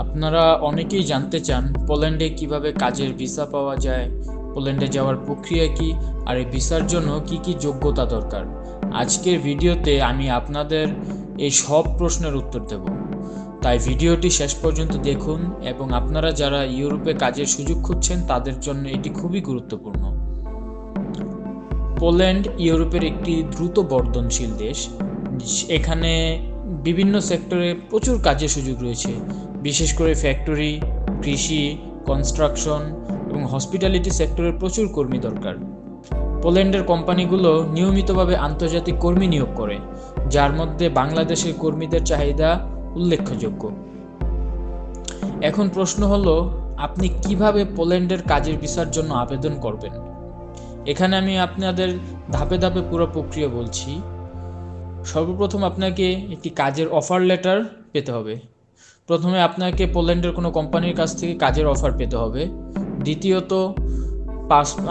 আপনারা অনেকেই জানতে চান পোল্যান্ডে কিভাবে কাজের ভিসা পাওয়া যায়, পোল্যান্ডে যাওয়ার প্রক্রিয়া কি, আর এই ভিসার জন্য কি কি যোগ্যতা দরকার। আজকের ভিডিওতে আমি আপনাদের এই সব প্রশ্নের উত্তর দেব, তাই ভিডিওটি শেষ পর্যন্ত দেখুন। এবং আপনারা যারা ইউরোপে কাজের সুযোগ খুঁজছেন তাদের জন্য এটি খুবই গুরুত্বপূর্ণ। পোল্যান্ড ইউরোপের একটি দ্রুত বর্ধনশীল দেশ। এখানে বিভিন্ন সেক্টরে প্রচুর কাজের সুযোগ রয়েছে, বিশেষ করে ফ্যাক্টরি, কৃষি, কনস্ট্রাকশন এবং হসপিটালিটি সেক্টরে প্রচুর কর্মী দরকার। পোল্যান্ডের কোম্পানিগুলো নিয়মিতভাবে আন্তর্জাতিক কর্মী নিয়োগ করে, যার মধ্যে বাংলাদেশের কর্মীদের চাহিদা উল্লেখযোগ্য। এখন প্রশ্ন হলো, আপনি কিভাবে পোল্যান্ডের কাজের ভিসার জন্য আবেদন করবেন। এখানে আমি আপনাদের ধাপে ধাপে পুরো প্রক্রিয়া বলছি। সর্বপ্রথম আপনাকে একটি কাজের অফার লেটার পেতে হবে। প্রথমে আপনাকে পোল্যান্ডের কোনো কোম্পানির কাছ থেকে কাজের অফার পেতে হবে। দ্বিতীয়ত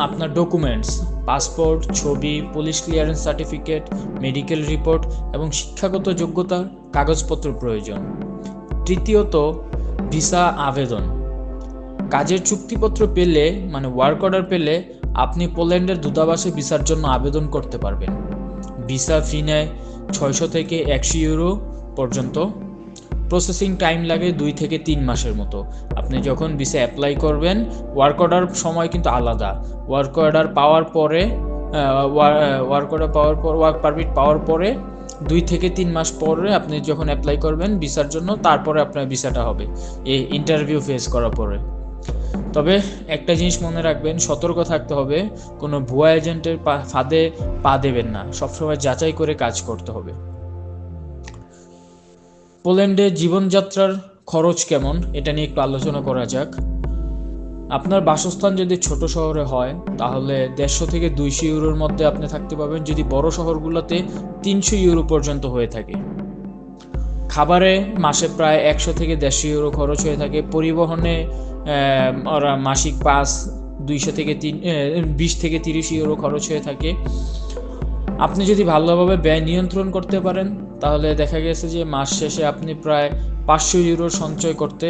আপনার ডকুমেন্টস, পাসপোর্ট, ছবি, police clearance certificate, medical report এবং শিক্ষাগত যোগ্যতার কাগজপত্র প্রয়োজন। তৃতীয়ত ভিসা আবেদন। কাজের চুক্তিপত্র পেলে, মানে ওয়ার্ক অর্ডার পেলে, আপনি পোল্যান্ডের দূতাবাসে ভিসার জন্য আবেদন করতে পারবেন। ভিসা ফি নেয় 600 থেকে 100 ইউরো পর্যন্ত। প্রসেসিং টাইম লাগে 2 থেকে 3 মাসের মতো। আপনি যখন ভিসা অ্যাপ্লাই করবেন, ওয়ার্ক অর্ডার সময় কিন্তু আলাদা। ওয়ার্ক অর্ডার পাওয়ার পরে ওয়ার্ক পারমিট পাওয়ার পরে 2 থেকে 3 মাস পরে আপনি যখন অ্যাপ্লাই করবেন ভিসার জন্য, তারপরে আপনার ভিসাটা হবে এই ইন্টারভিউ ফেস করার পরে। তবে একটা জিনিস মনে রাখবেন, সতর্ক থাকতে হবে, কোনো ভুয়া এজেন্টের ফাঁদে পা দেবেন না। সবসময় যাচাই করে কাজ করতে হবে। পোল্যান্ডে জীবনযাত্রার খরচ কেমন, এটা নিয়ে একটু আলোচনা করা যাক। আপনার বাসস্থান যদি ছোট শহরে হয় তাহলে 150 থেকে 200 ইউরোর মধ্যে আপনি থাকতে পারবেন, যদি বড় শহরগুলোতে 300 ইউরো পর্যন্ত হয়ে থাকে। খাবারে মাসে প্রায় 100 থেকে 150 ইউরো খরচ হয়ে থাকে। পরিবহনে ওরা মাসিক পাস 20 থেকে 30 ইউরো খরচ হয়ে থাকে। আপনি যদি ভালোভাবে ব্যয় নিয়ন্ত্রণ করতে পারেন তাহলে দেখা গেছে যে মাস শেষে আপনি প্রায় 500 ইউরো সঞ্চয় করতে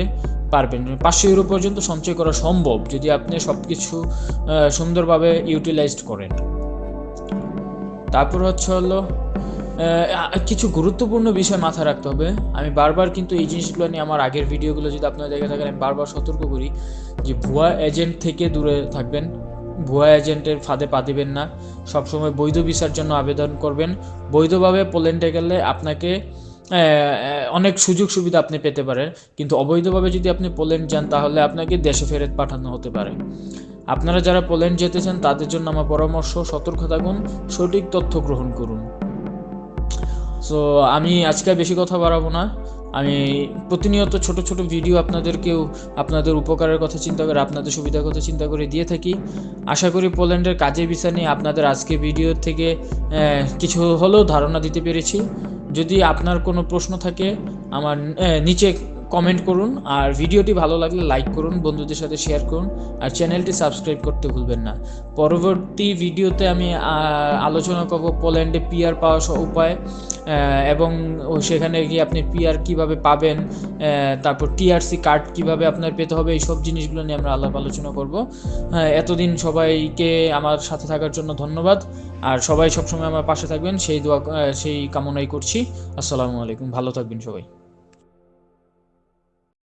পারবেন। 500 ইউরো পর্যন্ত সঞ্চয় করা সম্ভব যদি আপনি সব কিছু সুন্দরভাবে ইউটিলাইজড করেন। তারপর হলো কিছু গুরুত্বপূর্ণ বিষয় মাথায় রাখতে হবে। আমি বারবার কিন্তু এই জিনিসগুলো নিয়ে আমার আগের ভিডিওগুলো যদি আপনারা দেখে থাকেন, আমি বারবার সতর্ক করি যে ভুয়া এজেন্ট থেকে দূরে থাকবেন, ভুয়া এজেন্টের ফাঁদে পা দিবেন না। সবসময় বৈধ ভিসার জন্য আবেদন করবেন। বৈধভাবে পোল্যান্ডে গেলে আপনাকে অনেক সুযোগ সুবিধা আপনি পেতে পারেন, কিন্তু অবৈধভাবে যদি আপনি পোল্যান্ড যান তাহলে আপনাকে দেশে ফেরত পাঠানো হতে পারে। আপনারা যারা পোল্যান্ড যেতে চান তাদের জন্য আমার পরামর্শ, সতর্ক থাকুন, সঠিক তথ্য গ্রহণ করুন। সো আমি আজকে বেশি কথা বাড়াবো না। আমি প্রতিনিয়ত ছোট ছোট ভিডিও আপনাদের উপকারের কথা চিন্তা করে, আপনাদের সুবিধার কথা চিন্তা করে দিয়ে থাকি। আশা করি পোল্যান্ডের কাজের ভিসা নিয়ে আপনাদের আজকে ভিডিও থেকে কিছু হলেও ধারণা দিতে পেরেছি। যদি আপনার কোনো প্রশ্ন থাকে আমার নিচে কমেন্ট করুন, আর ভিডিওটি ভালো লাগলে লাইক করুন, বন্ধুদের সাথে শেয়ার করুন, আর চ্যানেলটি সাবস্ক্রাইব করতে ভুলবেন না। পরবর্তী ভিডিওতে আমি আলোচনা করব পোল্যান্ডে পিআর পাওয়ার উপায়, এবং সেখানে গিয়ে আপনি পিআর কিভাবে পাবেন, তারপর টিআরসি কার্ড কিভাবে আপনার পেতে হবে, এই সব জিনিসগুলো নিয়ে আমরা আলোচনা করব। এতদিন সবাইকে আমার সাথে থাকার জন্য ধন্যবাদ, আর সবাই সবসময় আমার পাশে থাকবেন সেই কামনাই করছি। আসসালামু আলাইকুম, ভালো থাকবেন সবাই।